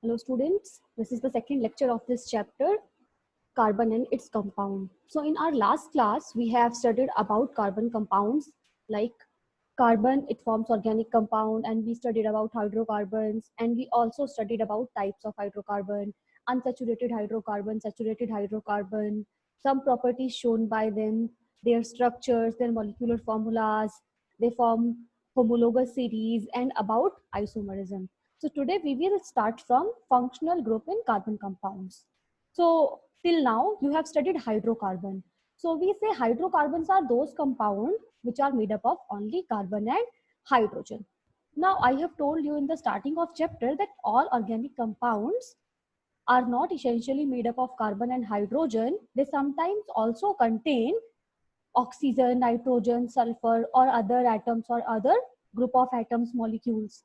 Hello students, this is the second lecture of this chapter, carbon and its compound. So in our last class, we have studied about carbon compounds like carbon, it forms organic compound, and we studied about hydrocarbons, and we also studied about types of hydrocarbon, unsaturated hydrocarbon, saturated hydrocarbon, some properties shown by them, their structures, their molecular formulas, they form homologous series, and about isomerism. So today we will start from functional group in carbon compounds. So till now you have studied hydrocarbon. So we say hydrocarbons are those compounds which are made up of only carbon and hydrogen. Now I have told you in the starting of chapter that all organic compounds are not essentially made up of carbon and hydrogen. They sometimes also contain oxygen, nitrogen, sulfur, or other atoms or other group of atoms molecules.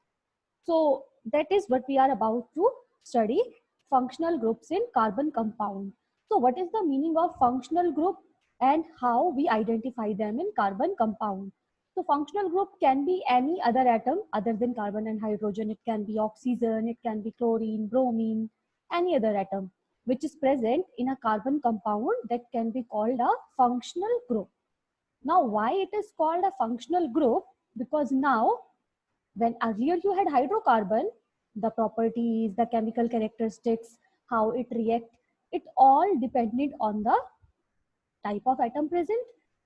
So that is what we are about to study, functional groups in carbon compound. So what is the meaning of functional group and how we identify them in carbon compound? So functional group can be any other atom other than carbon and hydrogen. It can be oxygen, it can be chlorine, bromine, any other atom which is present in a carbon compound that can be called a functional group. Now why it is called a functional group? Because now when earlier you had hydrocarbon, the properties, the chemical characteristics, how it react, it all depended on the type of atom present.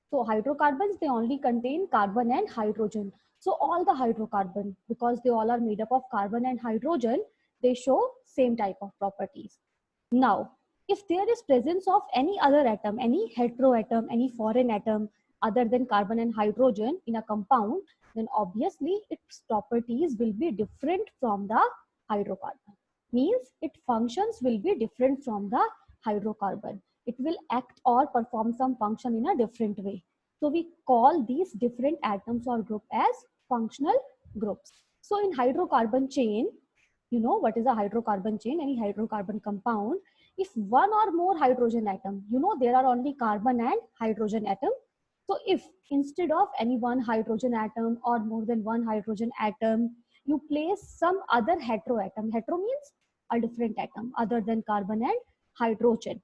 So hydrocarbons, they only contain carbon and hydrogen. So all the hydrocarbon, because they all are made up of carbon and hydrogen, they show same type of properties. Now, if there is presence of any other atom, any heteroatom, any foreign atom other than carbon and hydrogen in a compound, then obviously its properties will be different from the hydrocarbon. Means its functions will be different from the hydrocarbon. It will act or perform some function in a different way. So we call these different atoms or group as functional groups. So in hydrocarbon chain, you know what is a hydrocarbon chain, any hydrocarbon compound. If one or more hydrogen atom, you know there are only carbon and hydrogen atom. So if instead of any one hydrogen atom or more than one hydrogen atom, you place some other heteroatom, hetero means a different atom other than carbon and hydrogen.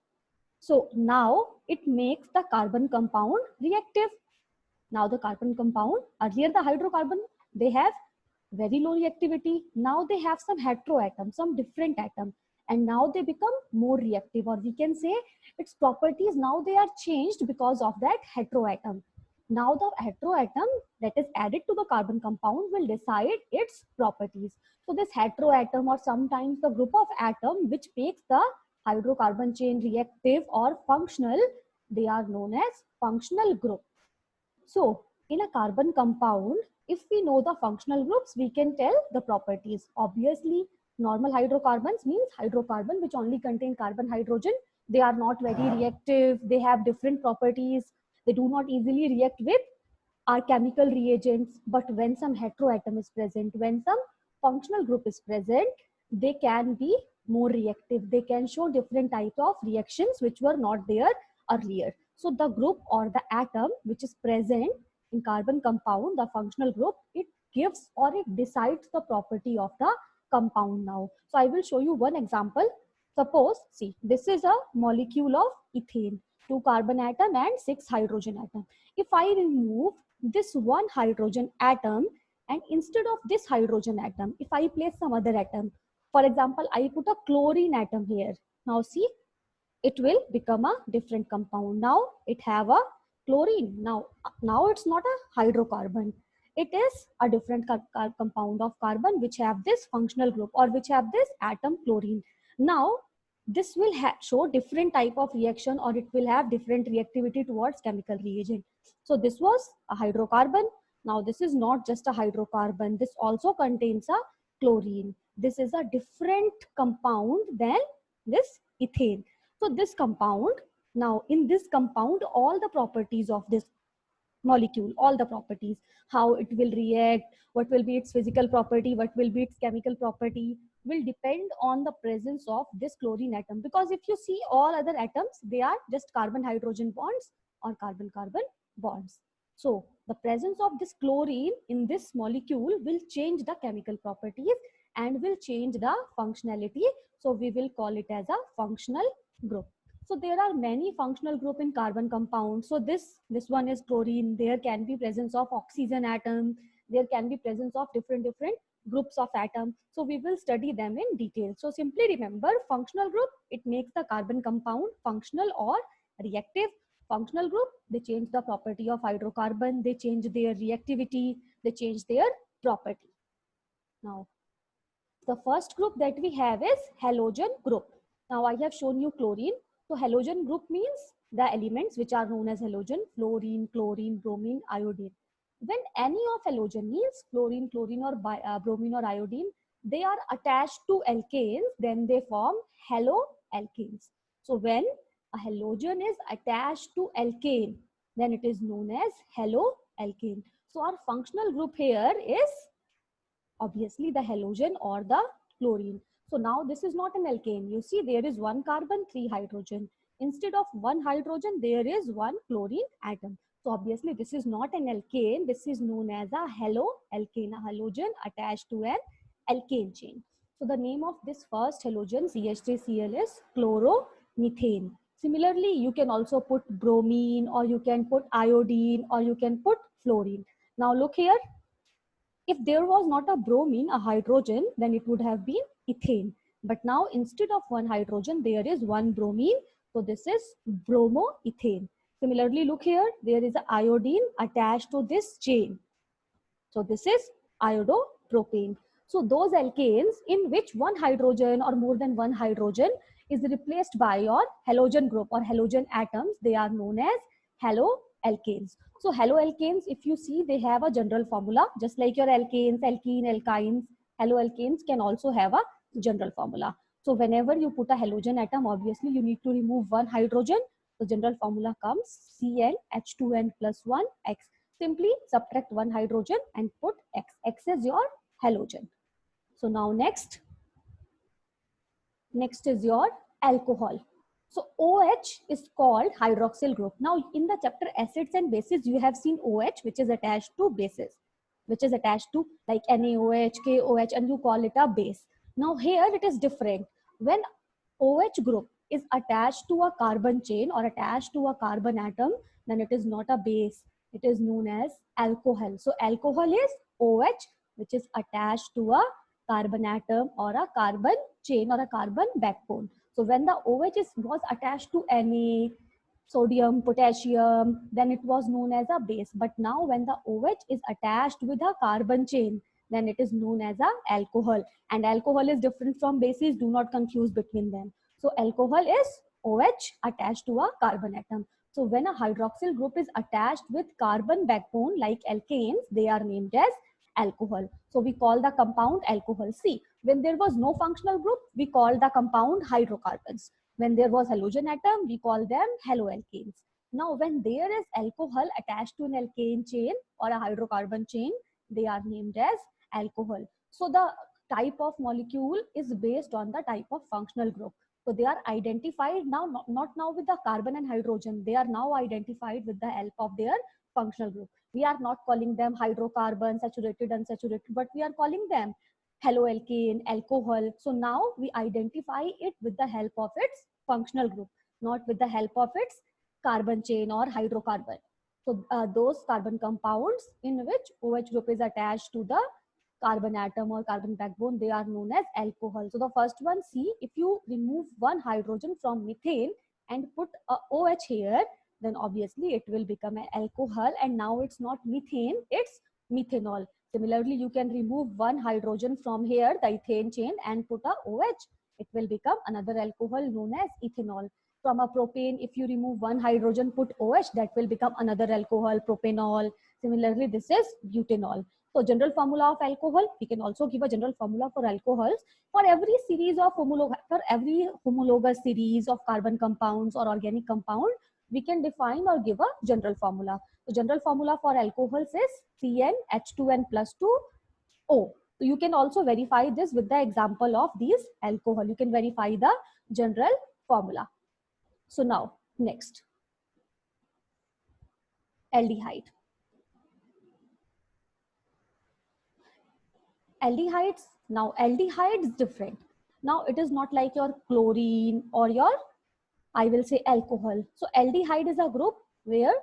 So now it makes the carbon compound reactive. Now the carbon compound, earlier the hydrocarbon, they have very low reactivity. Now they have some heteroatom, some different atom, and now they become more reactive, or we can say its properties now they are changed because of that heteroatom. Now the heteroatom that is added to the carbon compound will decide its properties. So this heteroatom or sometimes the group of atom which makes the hydrocarbon chain reactive or functional, they are known as functional group. So in a carbon compound, if we know the functional groups, we can tell the properties. Obviously, normal hydrocarbons means hydrocarbon which only contain carbon, hydrogen. They are not very reactive. They have different properties. They do not easily react with our chemical reagents. But when some heteroatom is present, when some functional group is present, they can be more reactive. They can show different types of reactions which were not there earlier. So the group or the atom which is present in carbon compound, the functional group, it gives or it decides the property of the compound now. So I will show you one example. Suppose, see, this is a molecule of ethane, 2 carbon atom and 6 hydrogen atom. If I remove this one hydrogen atom and instead of this hydrogen atom, if I place some other atom, for example, I put a chlorine atom here. Now see, it will become a different compound. Now it have a chlorine. Now it's not a hydrocarbon. It is a different compound of carbon which have this functional group or which have this atom chlorine. Now this will show different type of reaction or it will have different reactivity towards chemical reagent. So this was a hydrocarbon. Now this is not just a hydrocarbon. This also contains a chlorine. This is a different compound than this ethane. So this compound, now in this compound, all the properties of this molecule, all the properties, how it will react, what will be its physical property, what will be its chemical property, will depend on the presence of this chlorine atom. Because if you see all other atoms, they are just carbon-hydrogen bonds or carbon-carbon bonds. So the presence of this chlorine in this molecule will change the chemical properties and will change the functionality. So we will call it as a functional group. So there are many functional group in carbon compound. So this one is chlorine. There can be presence of oxygen atom. There can be presence of different groups of atom. So we will study them in detail. So simply remember, functional group, it makes the carbon compound functional or reactive. Functional group, they change the property of hydrocarbon, they change their reactivity, they change their property. Now, the first group that we have is halogen group. Now I have shown you chlorine. So halogen group means the elements which are known as halogen: fluorine, chlorine, bromine, iodine. When any of halogen means fluorine, chlorine, or bromine or iodine, they are attached to alkanes, then they form haloalkanes. So when a halogen is attached to alkane, then it is known as haloalkane. So our functional group here is obviously the halogen or the chlorine. So now this is not an alkane. You see there is one carbon, three hydrogen. Instead of one hydrogen, there is one chlorine atom. So obviously this is not an alkane. This is known as a haloalkane, a halogen attached to an alkane chain. So the name of this first halogen CH3Cl is chloromethane. Similarly, you can also put bromine, or you can put iodine, or you can put fluorine. Now look here. If there was not a bromine, a hydrogen, then it would have been ethane. But now instead of one hydrogen, there is one bromine. So this is bromoethane. Similarly, look here, there is an iodine attached to this chain. So this is iodopropane. So those alkanes in which one hydrogen or more than one hydrogen is replaced by your halogen group or halogen atoms, they are known as haloalkanes. So haloalkanes, if you see, they have a general formula, just like your alkanes, alkene, alkynes. Haloalkanes can also have a general formula. So whenever you put a halogen atom, obviously you need to remove one hydrogen. The general formula comes CnH2n plus 1 X. Simply subtract one hydrogen and put X. X is your halogen. So now next is your alcohol. So OH is called hydroxyl group. Now in the chapter acids and bases, you have seen OH, which is attached to bases, which is attached to like NaOH, KOH, and you call it a base. Now here it is different. When OH group is attached to a carbon chain or attached to a carbon atom, then it is not a base. It is known as alcohol. So alcohol is OH, which is attached to a carbon atom or a carbon chain or a carbon backbone. So when the OH was attached to Na, sodium, potassium, then it was known as a base. But now when the OH is attached with a carbon chain, then it is known as a alcohol. And alcohol is different from bases. Do not confuse between them. So alcohol is OH attached to a carbon atom. So when a hydroxyl group is attached with carbon backbone like alkanes, they are named as alcohol. So we call the compound alcohol. See, when there was no functional group, we called the compound hydrocarbons. When there was halogen atom, we call them haloalkanes. Now when there is alcohol attached to an alkane chain or a hydrocarbon chain, they are named as alcohol. So the type of molecule is based on the type of functional group. So they are identified now, not now with the carbon and hydrogen. They are now identified with the help of their functional group. We are not calling them hydrocarbon, saturated, unsaturated, but we are calling them haloalkane, alcohol. So now we identify it with the help of its functional group, not with the help of its carbon chain or hydrocarbon. So those carbon compounds in which OH group is attached to the carbon atom or carbon backbone, they are known as alcohol. So the first one, see, if you remove one hydrogen from methane and put a OH here, then obviously it will become an alcohol, and now it's not methane, it's methanol. Similarly, you can remove one hydrogen from here, the ethane chain, and put a OH. It will become another alcohol known as ethanol. From a propane, if you remove one hydrogen, put OH, that will become another alcohol, propanol. Similarly, this is butanol. So general formula of alcohol, we can also give a general formula for alcohols. For every series of homologous series of carbon compounds or organic compound, we can define or give a general formula. The general formula for alcohols is CnH2n plus 2O. So you can also verify this with the example of these alcohol. You can verify the general formula. So now, next, aldehyde. aldehydes. Now aldehyde is different. Now it is not like your chlorine or your, I will say, alcohol. So aldehyde is a group where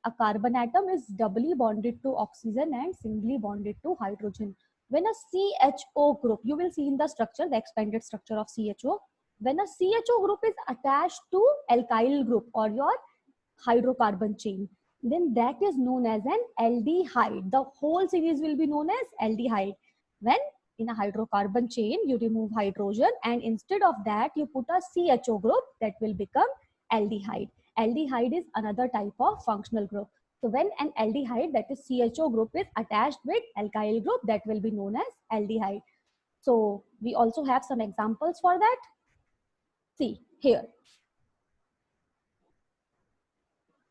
a carbon atom is doubly bonded to oxygen and singly bonded to hydrogen. When a CHO group, you will see in the structure, the expanded structure of CHO, when a CHO group is attached to alkyl group or your hydrocarbon chain, then that is known as an aldehyde. The whole series will be known as aldehyde. When in a hydrocarbon chain, you remove hydrogen and instead of that, you put a CHO group, that will become aldehyde. Aldehyde is another type of functional group. So when an aldehyde, that is CHO group, is attached with alkyl group, that will be known as aldehyde. So we also have some examples for that. See here.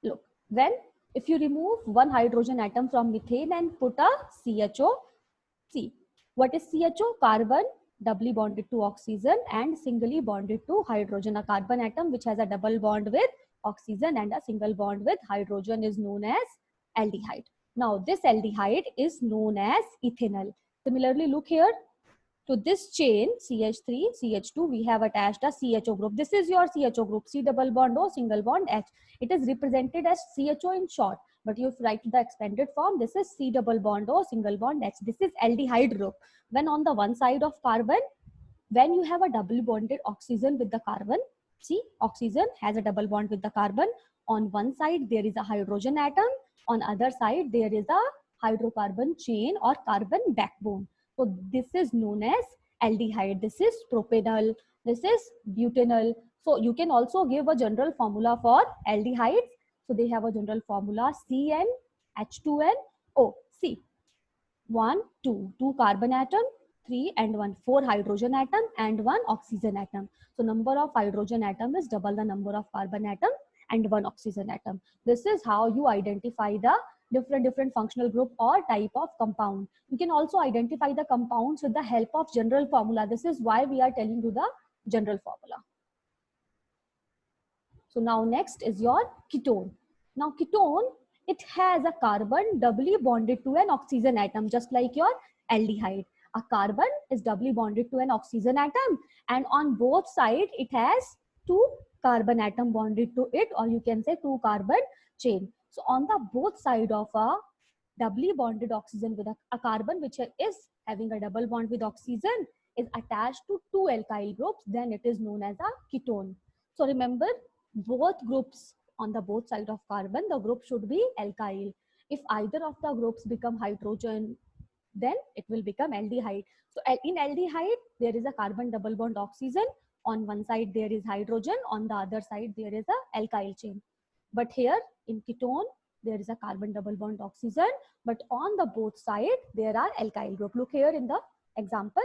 Look, when if you remove one hydrogen atom from methane and put a CHO, see, what is CHO? Carbon doubly bonded to oxygen and singly bonded to hydrogen. A carbon atom which has a double bond with oxygen and a single bond with hydrogen is known as aldehyde. Now this aldehyde is known as ethanol. Similarly, look here. To this chain CH3, CH2, we have attached a CHO group. This is your CHO group, C double bond O, single bond H. It is represented as CHO in short, but you write the expanded form, this is C double bond O, single bond H. This is aldehyde group. When on the one side of carbon, when you have a double bonded oxygen with the carbon, see, oxygen has a double bond with the carbon. On one side, there is a hydrogen atom. On other side, there is a hydrocarbon chain or carbon backbone. So this is known as aldehyde. This is propanol. This is butanol. So you can also give a general formula for aldehydes. So they have a general formula CnH2nO. See, 1, 2, 2 carbon atom, 3 and 1, 4 hydrogen atom and 1 oxygen atom. So number of hydrogen atom is double the number of carbon atom and 1 oxygen atom. This is how you identify the different functional group or type of compound. You can also identify the compounds with the help of general formula. This is why we are telling you the general formula. So now next is your ketone. Now ketone, it has a carbon doubly bonded to an oxygen atom, just like your aldehyde. A carbon is doubly bonded to an oxygen atom and on both sides it has 2 carbon atom bonded to it, or you can say 2 carbon chain. So on the both side of a doubly bonded oxygen with a carbon which is having a double bond with oxygen is attached to 2 alkyl groups, then it is known as a ketone. So remember, both groups on the both side of carbon, the group should be alkyl. If either of the groups become hydrogen, then it will become aldehyde. So in aldehyde, there is a carbon double bond oxygen. On one side there is hydrogen, on the other side there is a alkyl chain. But here in ketone, there is a carbon double bond oxygen, but on the both side there are alkyl group. Look here in the example,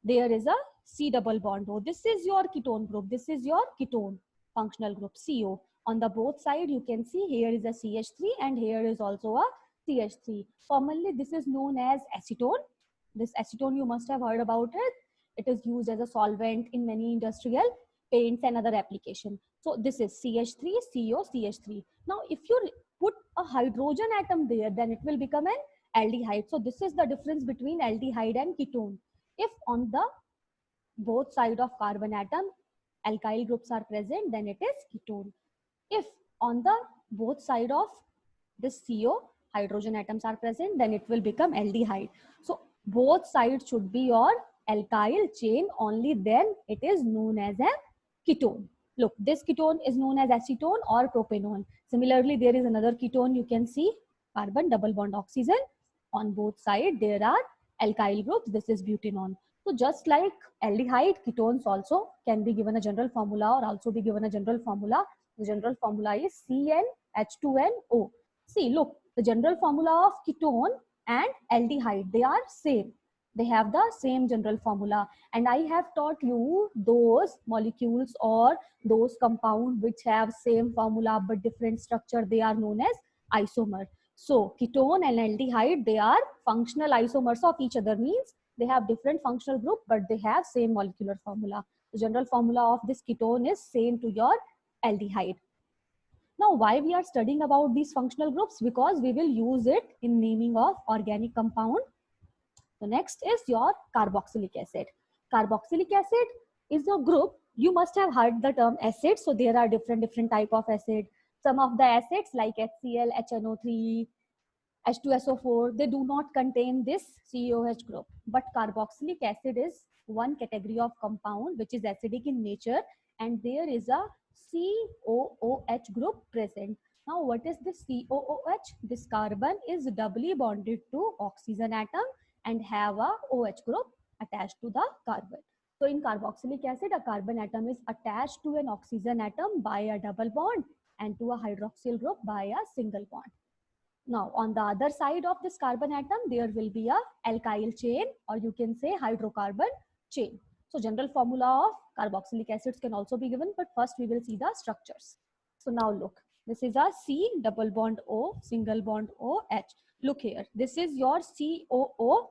there is a C double bond O. This is your ketone group. This is your ketone functional group, CO. On the both side, you can see here is a CH3 and here is also a CH3. Commonly, this is known as acetone. This acetone, you must have heard about it. It is used as a solvent in many industrial paints and other applications. So this is CH3, CO, CH3. Now, if you put a hydrogen atom there, then it will become an aldehyde. So this is the difference between aldehyde and ketone. If on the both side of carbon atom alkyl groups are present, then it is ketone. If on the both side of this CO hydrogen atoms are present, then it will become aldehyde. So both sides should be your alkyl chain, only then it is known as a ketone. Look, this ketone is known as acetone or propanol. Similarly, there is another ketone, you can see carbon double bond oxygen. On both sides there are alkyl groups. This is butanol. So just like aldehyde, ketones also can be given a general formula or also be given a general formula. The general formula is CnH2nO. See, look, the general formula of ketone and aldehyde, they are same. They have the same general formula. And I have taught you those molecules or those compounds which have same formula but different structure. They are known as isomer. So ketone and aldehyde, they are functional isomers of each other, means they have different functional group, but they have same molecular formula. The general formula of this ketone is same to your aldehyde. Now, why we are studying about these functional groups? Because we will use it in naming of organic compound. So next is your carboxylic acid. Carboxylic acid is a group. You must have heard the term acid. So there are different type of acid. Some of the acids like HCl, HNO3, H2SO4, they do not contain this COOH group. But carboxylic acid is one category of compound which is acidic in nature, and there is a COOH group present. Now, what is this COOH? This carbon is doubly bonded to oxygen atom and have a OH group attached to the carbon. So in carboxylic acid, a carbon atom is attached to an oxygen atom by a double bond and to a hydroxyl group by a single bond. Now, on the other side of this carbon atom, there will be a alkyl chain, or you can say hydrocarbon chain. So, general formula of carboxylic acids can also be given, but first we will see the structures. So, now look, this is a C double bond O, single bond OH. Look here, this is your COOH.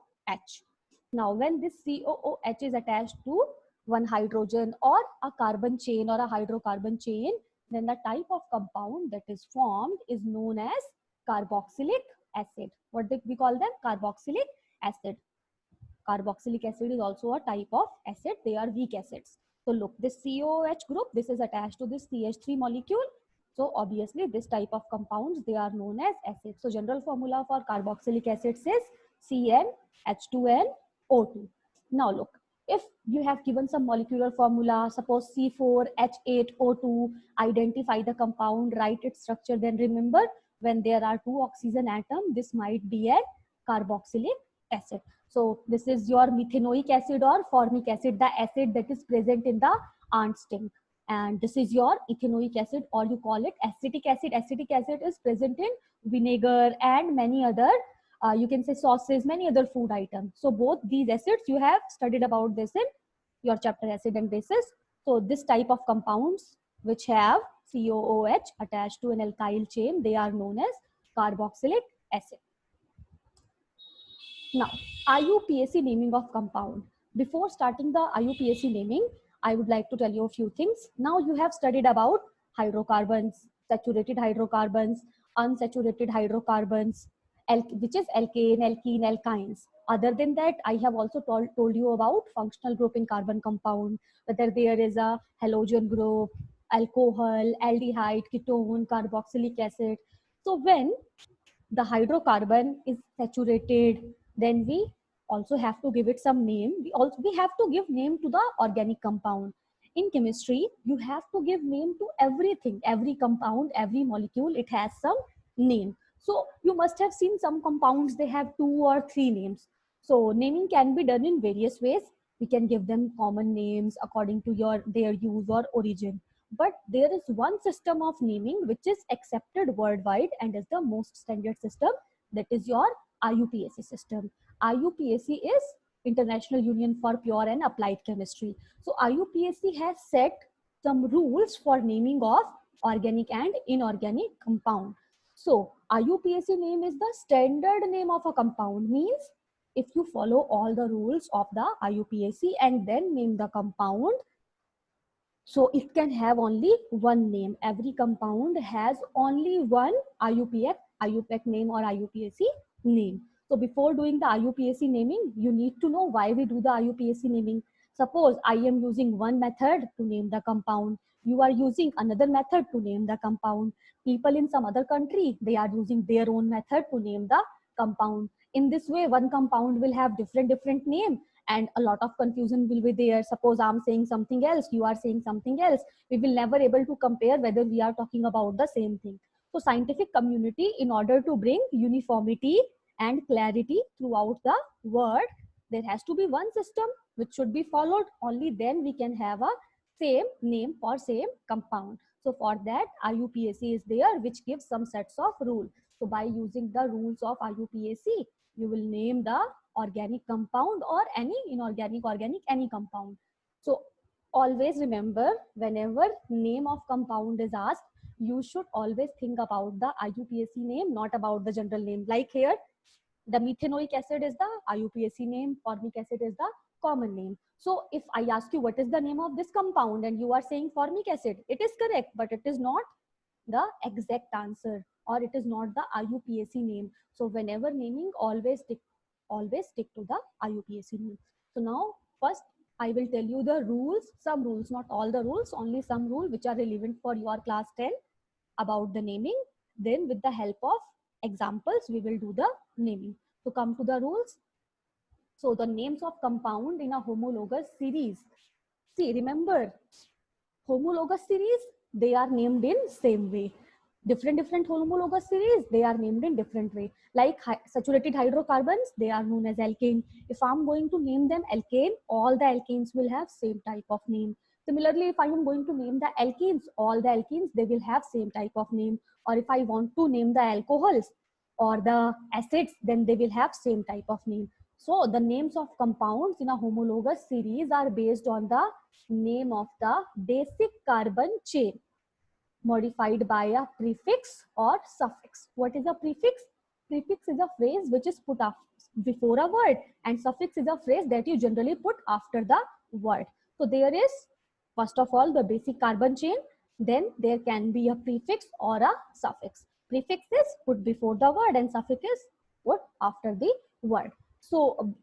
Now, when this COOH is attached to one hydrogen or a carbon chain or a hydrocarbon chain, then the type of compound that is formed is known as carboxylic acid. What did we call them? Carboxylic acid. Carboxylic acid is also a type of acid. They are weak acids. So look, this COOH group, this is attached to this CH3 molecule. So obviously this type of compounds, they are known as acids. So general formula for carboxylic acids is CnH2nO2. Now look, if you have given some molecular formula, suppose C4H8O2, identify the compound, write its structure, then remember when there are two oxygen atoms, this might be a carboxylic acid. So this is your methanoic acid or formic acid, the acid that is present in the ant sting. And this is your ethanoic acid, or you call it acetic acid. Acetic acid is present in vinegar and many other, you can say sauces, many other food items. So both these acids, you have studied about this in your chapter acid and bases. So this type of compounds which have COOH attached to an alkyl chain, they are known as carboxylic acid. Now, IUPAC naming of compound. Before starting the IUPAC naming, I would like to tell you a few things. Now you have studied about hydrocarbons, saturated hydrocarbons, unsaturated hydrocarbons, which is alkane, alkene, alkynes. Other than that, I have also told you about functional group in carbon compound, whether there is a halogen group, alcohol, aldehyde, ketone, carboxylic acid. So when the hydrocarbon is saturated, then we also have to give it some name. We have to give name to the organic compound. In chemistry, you have to give name to everything, every compound, every molecule, it has some name. So you must have seen some compounds, they have 2 or 3 names. So naming can be done in various ways. We can give them common names according to their use or origin. But there is one system of naming which is accepted worldwide and is the most standard system, that is your IUPAC system. IUPAC is International Union for Pure and Applied Chemistry. So IUPAC has set some rules for naming of organic and inorganic compound. So IUPAC name is the standard name of a compound, means if you follow all the rules of the IUPAC and then name the compound, so it can have only one name. Every compound has only one IUPAC name or IUPAC name. So before doing the IUPAC naming, you need to know why we do the IUPAC naming. Suppose I am using one method to name the compound. You are using another method to name the compound. People in some other country, they are using their own method to name the compound. In this way, one compound will have different name and a lot of confusion will be there. Suppose I'm saying something else, you are saying something else. We will never able to compare whether we are talking about the same thing. So scientific community, in order to bring uniformity and clarity throughout the world, there has to be one system which should be followed. Only then we can have a same name for same compound. So for that, IUPAC is there, which gives some sets of rules. So by using the rules of IUPAC, you will name the organic compound or any inorganic, organic, any compound. So always remember, whenever name of compound is asked, you should always think about the IUPAC name, not about the general name. Like here, the methanoic acid is the IUPAC name, formic acid is the common name. So if I ask you what is the name of this compound and you are saying formic acid, it is correct, but it is not the exact answer, or it is not the IUPAC name. So whenever naming, always always stick to the IUPAC name. So now first I will tell you the rules, some rules, not all the rules, only some rules which are relevant for your class 10 about the naming. Then with the help of examples, we will do the naming. So come to the rules. So the names of compound in a homologous series. See, remember, homologous series, they are named in same way. Different homologous series, they are named in different way. Like saturated hydrocarbons, they are known as alkane. If I'm going to name them alkane, all the alkanes will have same type of name. Similarly, if I am going to name the alkenes, all the alkenes, they will have same type of name. Or if I want to name the alcohols or the acids, then they will have same type of name. So the names of compounds in a homologous series are based on the name of the basic carbon chain modified by a prefix or suffix. What is a prefix? Prefix is a phrase which is put up before a word, and suffix is a phrase that you generally put after the word. So there is, first of all, the basic carbon chain, then there can be a prefix or a suffix. Prefix is put before the word and suffix is put after the word. So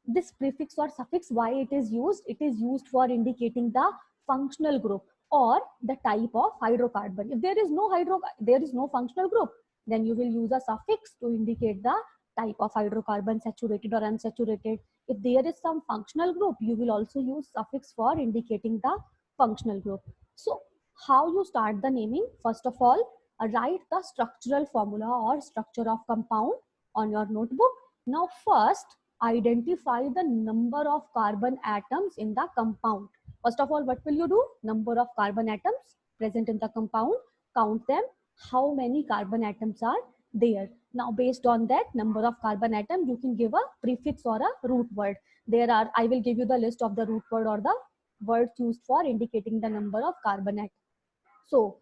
this prefix or suffix, why it is used? It is used for indicating the functional group or the type of hydrocarbon. If there is no functional group, then you will use a suffix to indicate the type of hydrocarbon, saturated or unsaturated. If there is some functional group, you will also use suffix for indicating the functional group. So how you start the naming? First of all, write the structural formula or structure of compound on your notebook. Now first, identify the number of carbon atoms in the compound. First of all, what will you do? Number of carbon atoms present in the compound, count them, how many carbon atoms are there. Now, based on that number of carbon atoms, you can give a prefix or a root word. I will give you the list of the root word or the words used for indicating the number of carbon atoms. So,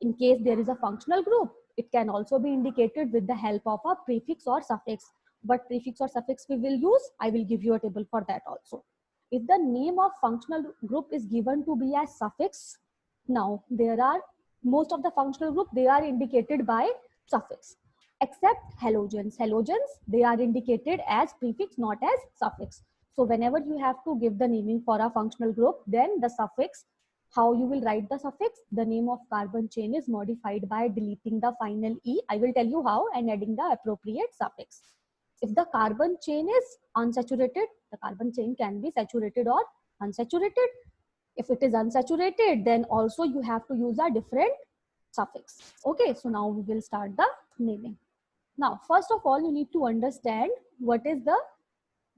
in case there is a functional group, it can also be indicated with the help of a prefix or suffix. What prefix or suffix we will use, I will give you a table for that also. If the name of functional group is given to be as suffix, now there are most of the functional group, they are indicated by suffix, except halogens. Halogens, they are indicated as prefix, not as suffix. So whenever you have to give the naming for a functional group, then the suffix, how you will write the suffix, the name of carbon chain is modified by deleting the final E. I will tell you how, and adding the appropriate suffix. If the carbon chain is unsaturated, the carbon chain can be saturated or unsaturated. If it is unsaturated, then also you have to use a different suffix. Okay, so now we will start the naming. Now, first of all, you need to understand what is the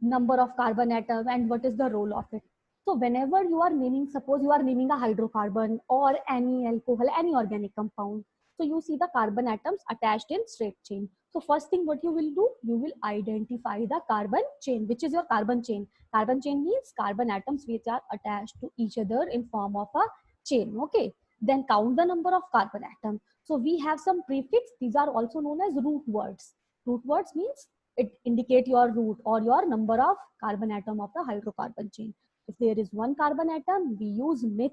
number of carbon atom and what is the role of it. So whenever you are naming, suppose you are naming a hydrocarbon or any alcohol, any organic compound. So you see the carbon atoms attached in straight chain. So first thing what you will do, you will identify the carbon chain, which is your carbon chain. Carbon chain means carbon atoms which are attached to each other in form of a chain. Okay. Then count the number of carbon atoms. So we have some prefix. These are also known as root words. Root words means it indicate your root or your number of carbon atom of the hydrocarbon chain. If there is one carbon atom, we use meth,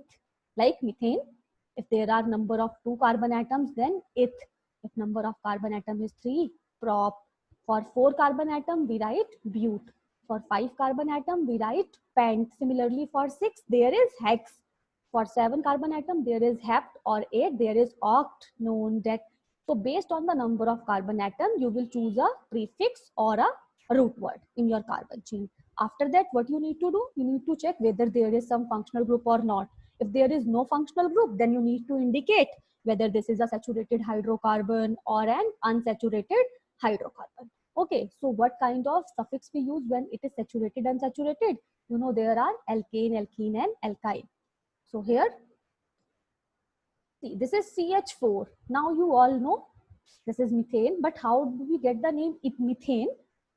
like methane. If there are number of 2 carbon atoms, then eth. If number of carbon atom is 3, prop. For 4 carbon atom, we write but. For 5 carbon atom, we write pent. Similarly, for 6, there is hex. For 7 carbon atom, there is hept, or 8, there is oct, known, dec. So based on the number of carbon atom, you will choose a prefix or a root word in your carbon chain. After that, what you need to do? You need to check whether there is some functional group or not. If there is no functional group, then you need to indicate whether this is a saturated hydrocarbon or an unsaturated hydrocarbon. Okay, so what kind of suffix we use when it is saturated, unsaturated? You know, there are alkane, alkene, and alkyne. So here, see, this is CH4. Now you all know this is methane, but how do we get the name methane?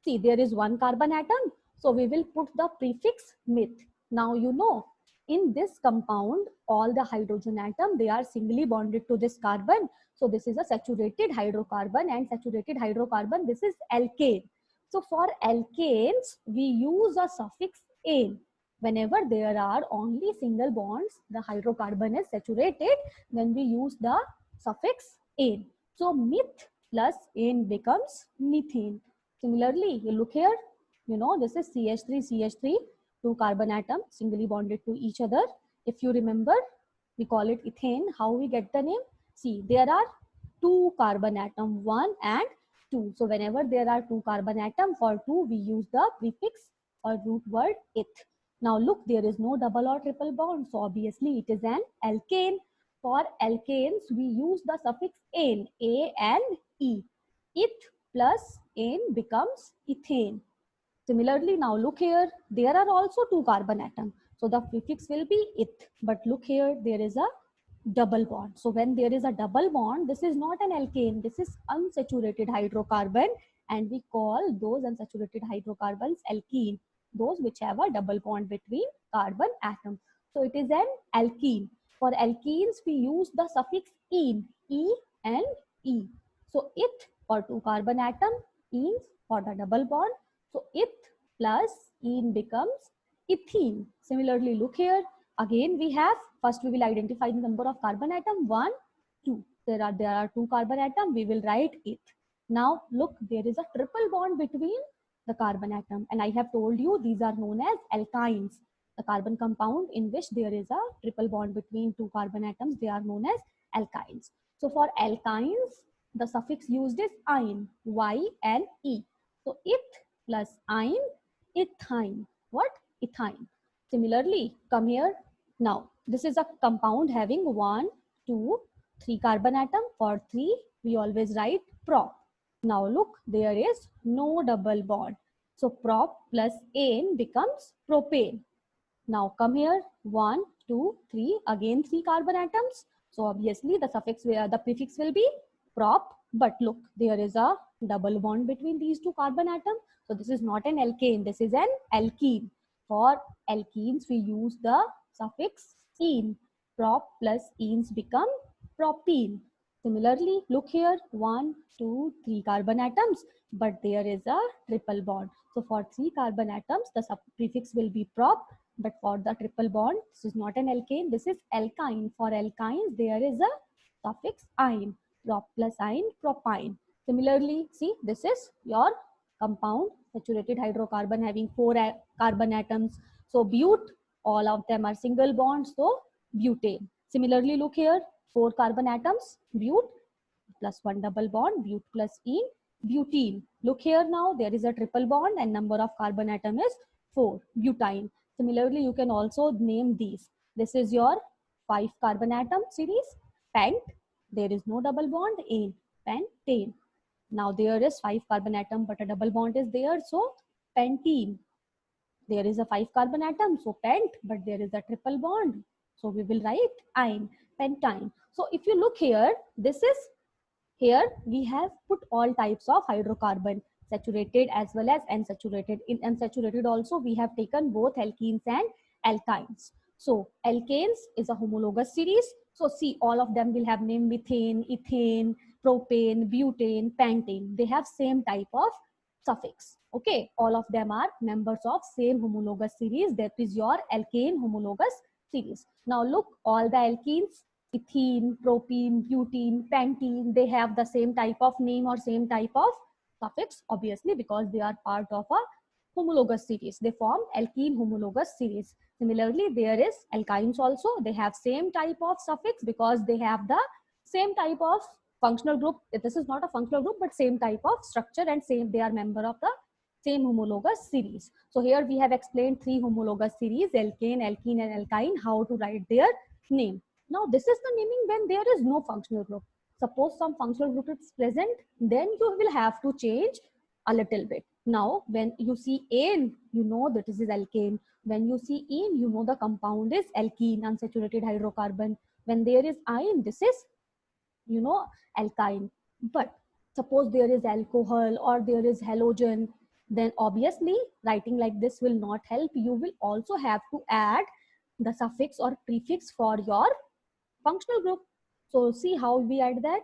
See, there is one carbon atom, so we will put the prefix meth. Now you know, in this compound, all the hydrogen atom, they are singly bonded to this carbon. So this is a saturated hydrocarbon, and saturated hydrocarbon, this is alkane. So for alkanes, we use a suffix ane. Whenever there are only single bonds, the hydrocarbon is saturated, then we use the suffix ane. So meth plus ane becomes methane. Similarly, you look here, You know, this is CH3, two carbon atoms singly bonded to each other. If you remember, we call it ethane. How we get the name? See, there are two carbon atom, 1 and 2. So whenever there are two carbon atom, for 2 we use the prefix or root word eth. Now look, there is no double or triple bond, so obviously it is an alkane. For alkanes, we use the suffix ane, A and E. Eth plus ane becomes ethane. Similarly, now look here, there are also two carbon atoms. So the prefix will be eth, but look here, there is a double bond. So when there is a double bond, this is not an alkane, this is unsaturated hydrocarbon, and we call those unsaturated hydrocarbons alkene, those which have a double bond between carbon atoms. So it is an alkene. For alkenes, we use the suffix ene, E and E. So eth for two carbon atom, enes for the double bond. So eth plus ene becomes ethene. Similarly, look here. Again, we have, first we will identify the number of carbon atom, 1, 2. There are two carbon atom, we will write eth. Now look, there is a triple bond between the carbon atom, and I have told you these are known as alkynes. The carbon compound in which there is a triple bond between two carbon atoms, they are known as alkynes. So for alkynes, the suffix used is ine, Y and E. So eth plus ine, ethyne. What? Ethyne. Similarly, come here. Now, this is a compound having 1, 2, 3 carbon atom. For 3, we always write prop. Now look, there is no double bond. So prop plus ane becomes propane. Now come here, 1, 2, 3, again 3 carbon atoms. So obviously the suffix, the prefix will be prop, but look, there is a double bond between these two carbon atoms. So this is not an alkane, this is an alkene. For alkenes, we use the suffix ene. Prop plus enes become propene. Similarly, look here, 1, 2, 3 carbon atoms, but there is a triple bond. So for 3 carbon atoms, the prefix will be prop, but for the triple bond, this is not an alkane, this is alkyne. For alkynes, there is a suffix ine. Prop plus ine, propine. Similarly, see, this is your compound, saturated hydrocarbon having 4 carbon atoms. So bute, all of them are single bonds, so butane. Similarly, look here, 4 carbon atoms, bute plus 1 double bond, bute plus ene, butene. Look here now, there is a triple bond and number of carbon atom is 4, butane. Similarly, you can also name these. This is your 5 carbon atom series, pent. There is no double bond, ane, pentane. Now there is 5 carbon atom, but a double bond is there, so pentene. There is a 5 carbon atom, so pent, but there is a triple bond. So we will write ine, pentine. So if you look here, this is, here we have put all types of hydrocarbon, saturated as well as unsaturated. In unsaturated also, we have taken both alkenes and alkynes. So alkanes is a homologous series. So see, all of them will have name methane, ethane, propane, butane, pentane. They have same type of suffix. Okay, all of them are members of same homologous series. That is your alkane homologous series. Now look, all the alkenes, ethene, propene, butene, pentene, they have the same type of name or same type of suffix, obviously, because they are part of a homologous series. They form alkene homologous series. Similarly, there is alkynes also. They have same type of suffix because they have the same type of functional group. This is not a functional group, but same type of structure and same, they are member of the same homologous series. So here we have explained 3 homologous series, alkane, alkene and alkyne, how to write their name. Now this is the naming when there is no functional group. Suppose some functional group is present, then you will have to change a little bit. Now when you see ane, you know that this is alkane. When you see ene, you know the compound is alkene, unsaturated hydrocarbon. When there is ine, this is, you know, alkyne. But suppose there is alcohol or there is halogen, then obviously writing like this will not help. You will also have to add the suffix or prefix for your functional group. So see how we add that.